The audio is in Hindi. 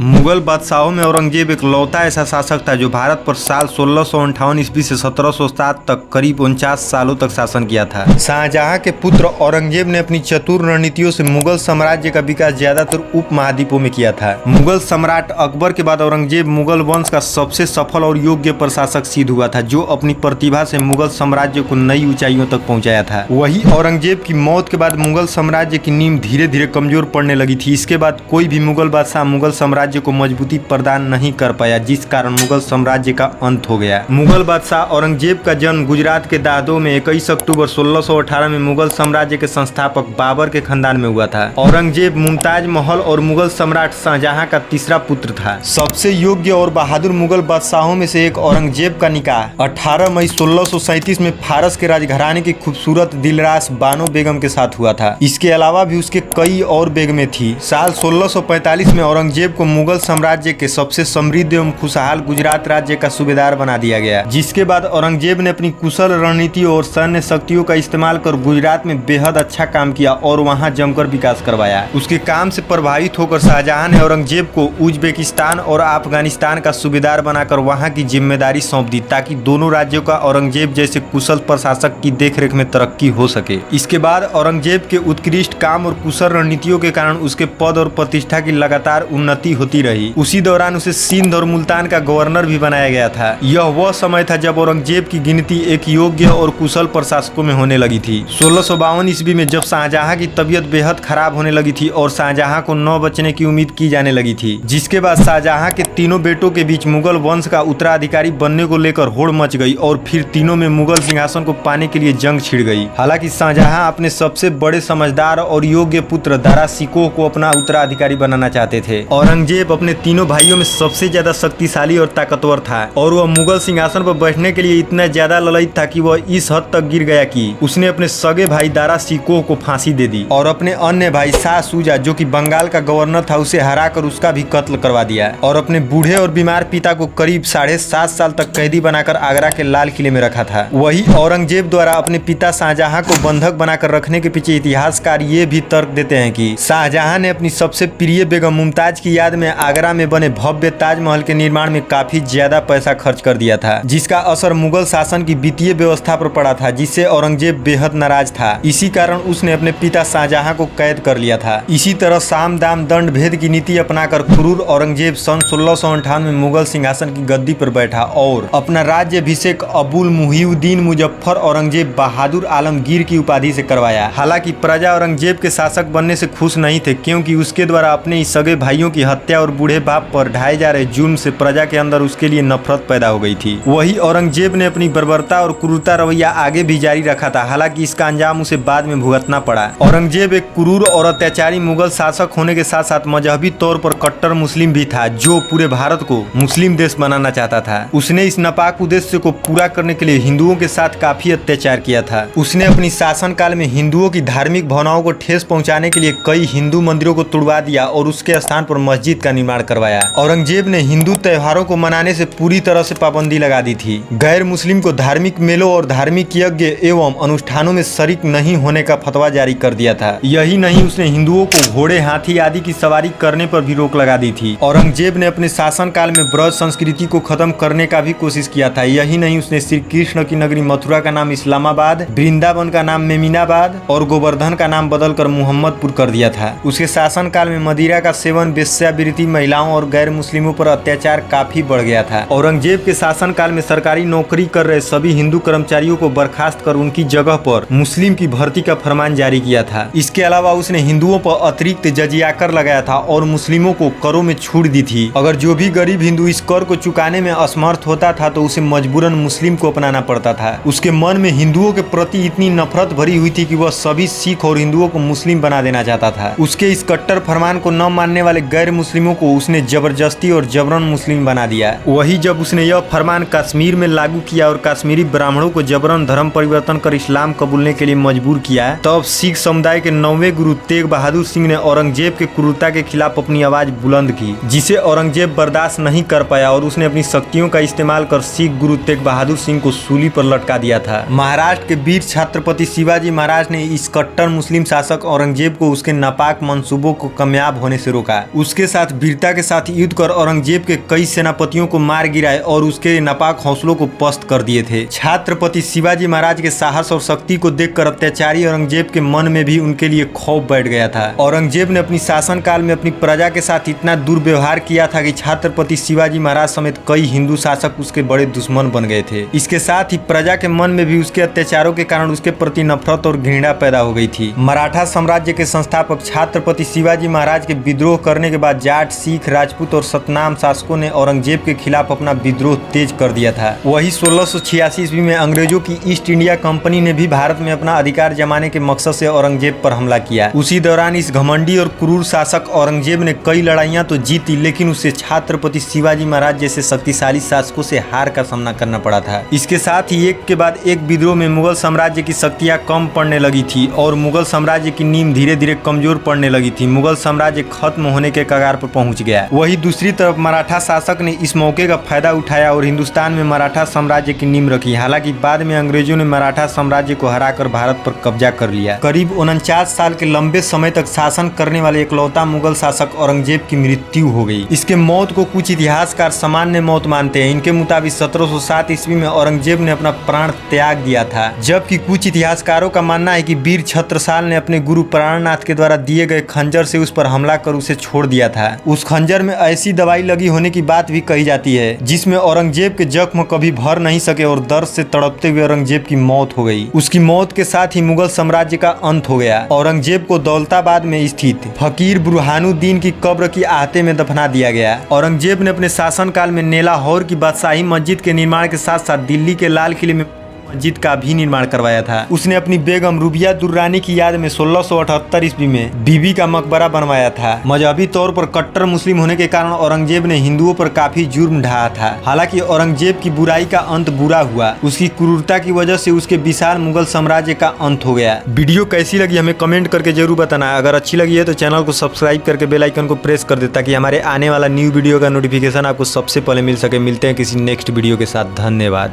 मुगल बादशाहों में औरंगजेब एक लौता ऐसा शासक था जो भारत पर साल 1658 ईस्वी से 1707 तक करीब 49 सालों तक शासन किया था। शाहजहां के पुत्र औरंगजेब ने अपनी चतुर रणनीतियों से मुगल साम्राज्य का विकास ज्यादातर उप महाद्वीपों में किया था। मुगल सम्राट अकबर के बाद औरंगजेब मुगल वंश का सबसे सफल और योग्य प्रशासक सिद्ध हुआ था, जो अपनी प्रतिभा से मुगल साम्राज्य को नई ऊंचाइयों तक पहुंचाया था। वही औरंगजेब की मौत के बाद मुगल साम्राज्य की नींव धीरे धीरे कमजोर पड़ने लगी थी। इसके बाद कोई भी मुगल बादशाह मुगल साम्राज्य को मजबूती प्रदान नहीं कर पाया, जिस कारण मुगल साम्राज्य का अंत हो गया। मुगल बादशाह औरंगजेब का जन्म गुजरात के दादो में 21 अक्टूबर 1618 में मुगल साम्राज्य के संस्थापक बाबर के खानदान में हुआ था। औरंगजेब मुमताज महल और मुगल सम्राट शाहजहां का तीसरा पुत्र था। सबसे योग्य और बहादुर मुगल बादशाहों में से एक औरंगजेब का निकाह 18 मई 1637 में फारस के राजघराने की खूबसूरत दिलरास बानो बेगम के साथ हुआ था। इसके अलावा भी उसके कई और बेगमें थी। साल 1645 में औरंगजेब को मुगल साम्राज्य के सबसे समृद्ध एवं खुशहाल गुजरात राज्य का सूबेदार बना दिया गया, जिसके बाद औरंगजेब ने अपनी कुशल रणनीति और सैन्य शक्तियों का इस्तेमाल कर गुजरात में बेहद अच्छा काम किया और वहां जमकर विकास करवाया। उसके काम से प्रभावित होकर शाहजहां ने औरंगजेब को उज्बेकिस्तान और अफगानिस्तान का सूबेदार बनाकर वहां की जिम्मेदारी सौंप दी, ताकि दोनों राज्यों का औरंगजेब जैसे कुशल प्रशासक की देखरेख में तरक्की हो सके। इसके बाद औरंगजेब के उत्कृष्ट काम और कुशल रणनीतियों के कारण उसके पद और प्रतिष्ठा की लगातार उन्नति होती रही। उसी दौरान उसे सिंध और मुल्तान का गवर्नर भी बनाया गया था। यह वह समय था जब औरंगजेब की गिनती एक योग्य और कुशल प्रशासकों में होने लगी थी। 1652 ईस्वी में जब शाहजहां की तबीयत बेहद खराब होने लगी थी और शाहजहां को न बचने की उम्मीद की जाने लगी थी, जिसके बाद शाहजहां के तीनों बेटों के बीच मुगल वंश का उत्तराधिकारी बनने को लेकर होड़ मच गई और फिर तीनों में मुगल सिंहासन को पाने के लिए जंग छिड़ गई। हालांकि शाहजहां अपने सबसे बड़े समझदार और योग्य पुत्र दारा शिकोह को अपना उत्तराधिकारी बनाना चाहते थे। औरंगजेब अपने तीनों भाइयों में सबसे ज्यादा शक्तिशाली और ताकतवर था और वह मुगल सिंहासन पर बैठने के लिए इतना ज्यादा ललायित था कि वह इस हद तक गिर गया कि उसने अपने सगे भाई दारा शिकोह को फांसी दे दी और अपने अन्य भाई शाह शुजा, जो कि बंगाल का गवर्नर था, उसे हराकर उसका भी कत्ल करवा दिया और अपने बूढ़े और बीमार पिता को करीब 7.5 साल तक कैदी बनाकर आगरा के लाल किले में रखा था। वही औरंगजेब द्वारा अपने पिता शाहजहां को बंधक बनाकर रखने के पीछे इतिहासकार ये भी तर्क देते हैं कि शाहजहां ने अपनी सबसे प्रिय बेगम मुमताज की याद में आगरा में बने भव्य ताजमहल के निर्माण में काफी ज्यादा पैसा खर्च कर दिया था, जिसका असर मुगल शासन की वित्तीय व्यवस्था पर पड़ा था, जिससे औरंगजेब बेहद नाराज था। इसी कारण उसने अपने पिता शाहजहां को कैद कर लिया था। इसी तरह साम दाम दंड भेद की नीति अपनाकर क्रूर औरंगजेब सन 1658 में मुगल सिंहासन की गद्दी पर बैठा और अपना राज्याभिषेक अबुल मुहिउद्दीन मुजफ्फर औरंगजेब बहादुर आलमगीर की उपाधि से करवाया। हालांकि प्रजा औरंगजेब के शासक बनने से खुश नहीं थे, क्योंकि उसके द्वारा अपने ही सगे भाइयों की हत्या और बूढ़े बाप पर ढाए जा रहे जुल्म से प्रजा के अंदर उसके लिए नफरत पैदा हो गई थी। वही औरंगजेब ने अपनी बर्बरता और क्रूरता रवैया आगे भी जारी रखा था, हालांकि इसका अंजाम उसे बाद में भुगतना पड़ा। औरंगजेब एक क्रूर और अत्याचारी मुगल शासक होने के साथ साथ मजहबी तौर पर कट्टर मुस्लिम भी था, जो पूरे भारत को मुस्लिम देश बनाना चाहता था। उसने इस नापाक उद्देश्य को पूरा करने के लिए हिंदुओं के साथ काफी अत्याचार किया था। उसने अपनी शासन काल में हिंदुओं की धार्मिक भावनाओं को ठेस पहुंचाने के लिए कई हिंदू मंदिरों को तुड़वा दिया और उसके स्थान पर मस्जिद का निर्माण करवाया। औरंगजेब ने हिंदू त्योहारों को मनाने से पूरी तरह से पाबंदी लगा दी थी। गैर मुस्लिम को धार्मिक मेलों और धार्मिक यज्ञ एवं अनुष्ठानों में शरीक नहीं होने का फतवा जारी कर दिया था। यही नहीं, उसने हिंदुओं को घोड़े, हाथी आदि की सवारी करने पर भी रोक लगा दी थी। औरंगजेब ने अपने शासन काल में ब्रज संस्कृति को खत्म करने का भी कोशिश किया था। यही नहीं, उसने श्री कृष्ण की नगरी मथुरा का नाम इस्लामाबाद, वृंदावन का नाम मेमिनाबाद और गोवर्धन का नाम बदलकर मुहम्मदपुर कर दिया था। उसके शासन काल में मदिरा का सेवन, वेश्यावृत्ति, महिलाओं और गैर मुस्लिमों पर अत्याचार काफी बढ़ गया था। औरंगजेब के शासन काल में सरकारी नौकरी कर रहे सभी हिंदू कर्मचारियों को बर्खास्त कर उनकी जगह पर मुस्लिम की भर्ती का फरमान जारी किया था। इसके अलावा उसने हिंदुओं पर अतिरिक्त जजिया कर लगाया था और मुस्लिमों को करों में छूट दी थी। अगर जो भी गरीब हिंदू इस कर को चुकाने में असमर्थ होता था तो उसे मजबूरन मुस्लिम को अपनाना पड़ता था। उसके मन में हिंदुओं के प्रति इतनी नफरत भरी हुई थी कि वह सभी सिख और हिंदुओं को मुस्लिम बना देना चाहता था। उसके इस कट्टर फरमान को न मानने वाले गैर मुस्लिमों को उसने जबरदस्ती और जबरन मुस्लिम बना दिया। वही जब उसने यह फरमान कश्मीर में लागू किया और कश्मीरी ब्राह्मणों को जबरन धर्म परिवर्तन कर इस्लाम कबूलने के लिए मजबूर किया, तब सिख समुदाय के 9वें गुरु तेग बहादुर सिंह ने औरंगजेब के क्रूरता के खिलाफ अपनी आवाज बुलंद की, जिसे औरंगजेब बर्दाश्त नहीं कर पाया और उसने अपनी शक्तियों का इस्तेमाल कर सिख गुरु तेग बहादुर सिंह को सूली पर लटका दिया था। महाराष्ट्र के वीर छत्रपति शिवाजी महाराज ने इस कट्टर मुस्लिम शासक औरंगजेब को उसके नापाक मंसूबों को कामयाब होने से रोका। उसके साथ साथ वीरता के साथ युद्ध कर औरंगजेब के कई सेनापतियों को मार गिराए और उसके नापाक हौसलों को पस्त कर दिए थे। छत्रपति शिवाजी महाराज के साहस और शक्ति को देखकर अत्याचारी औरंगजेब के मन में भी उनके लिए खौफ बैठ गया था। औरंगजेब ने अपनी शासन काल में अपनी प्रजा के साथ इतना दुर्व्यवहार किया था कि छत्रपति शिवाजी महाराज समेत कई हिंदू शासक उसके बड़े दुश्मन बन गए थे। इसके साथ ही प्रजा के मन में भी उसके अत्याचारों के कारण उसके प्रति नफरत और घृणा पैदा हो गई थी। मराठा साम्राज्य के संस्थापक छत्रपति शिवाजी महाराज के विद्रोह करने के बाद जाट, सिख, राजपूत और सतनाम शासकों ने औरंगजेब के खिलाफ अपना विद्रोह तेज कर दिया था। वही 1686 ईस्वी में अंग्रेजों की ईस्ट इंडिया कंपनी ने भी भारत में अपना अधिकार जमाने के मकसद से औरंगजेब पर हमला किया। उसी दौरान इस घमंडी और क्रूर शासक औरंगजेब ने कई लड़ाइयां तो जीती, लेकिन उसे छत्रपति शिवाजी महाराज जैसे शक्तिशाली शासकों से हार का सामना करना पड़ा था। इसके साथ ही एक के बाद एक विद्रोह में मुगल साम्राज्य की शक्तियां कम पड़ने लगी थी और मुगल साम्राज्य की नींव धीरे धीरे कमजोर पड़ने लगी थी। मुगल साम्राज्य खत्म होने के कगार पर पहुंच गया। वही दूसरी तरफ मराठा शासक ने इस मौके का फायदा उठाया और हिंदुस्तान में मराठा साम्राज्य की नींव रखी। हालांकि बाद में अंग्रेजों ने मराठा साम्राज्य को हराकर भारत पर कब्जा कर लिया। करीब 49 साल के लंबे समय तक शासन करने वाले इकलौता मुगल शासक औरंगजेब की मृत्यु हो गई। इसके मौत को कुछ इतिहासकार सामान्य मौत मानते हैं। इनके मुताबिक 1707 ईस्वी में औरंगजेब ने अपना प्राण त्याग दिया था, जबकि कुछ इतिहासकारों का मानना है कि वीर छत्रसाल ने अपने गुरु प्राणनाथ के द्वारा दिए गए खंजर से उस पर हमला कर उसे छोड़ दिया था। उस खंजर में ऐसी दवाई लगी होने की बात भी कही जाती है जिसमें औरंगजेब के जख्म कभी भर नहीं सके और दर्द से तड़पते हुए औरंगजेब की मौत हो गई। उसकी मौत के साथ ही मुगल साम्राज्य का अंत हो गया। औरंगजेब को दौलताबाद में स्थित फकीर बुरहानुद्दीन की कब्र की आहते में दफना दिया गया। औरंगजेब ने अपने शासनकाल में नेलाहौर की बादशाही मस्जिद के निर्माण के साथ साथ दिल्ली के लाल किले में मस्जिद का भी निर्माण करवाया था। उसने अपनी बेगम रुबिया दुर्रानी की याद में 1678 ईस्वी में बीबी का मकबरा बनवाया था। मजहबी तौर पर कट्टर मुस्लिम होने के कारण औरंगजेब ने हिंदुओं पर काफी जुर्म ढाया था। हालांकि औरंगजेब की बुराई का अंत बुरा हुआ। उसकी क्रूरता की वजह से उसके विशाल मुगल साम्राज्य का अंत हो गया। वीडियो कैसी लगी हमें कमेंट करके जरूर बताना। अगर अच्छी लगी है तो चैनल को सब्सक्राइब करके बेल आइकन को प्रेस कर दे ताकि हमारे आने वाला न्यू वीडियो का नोटिफिकेशन आपको सबसे पहले मिल सके। मिलते हैं किसी नेक्स्ट वीडियो के साथ। धन्यवाद।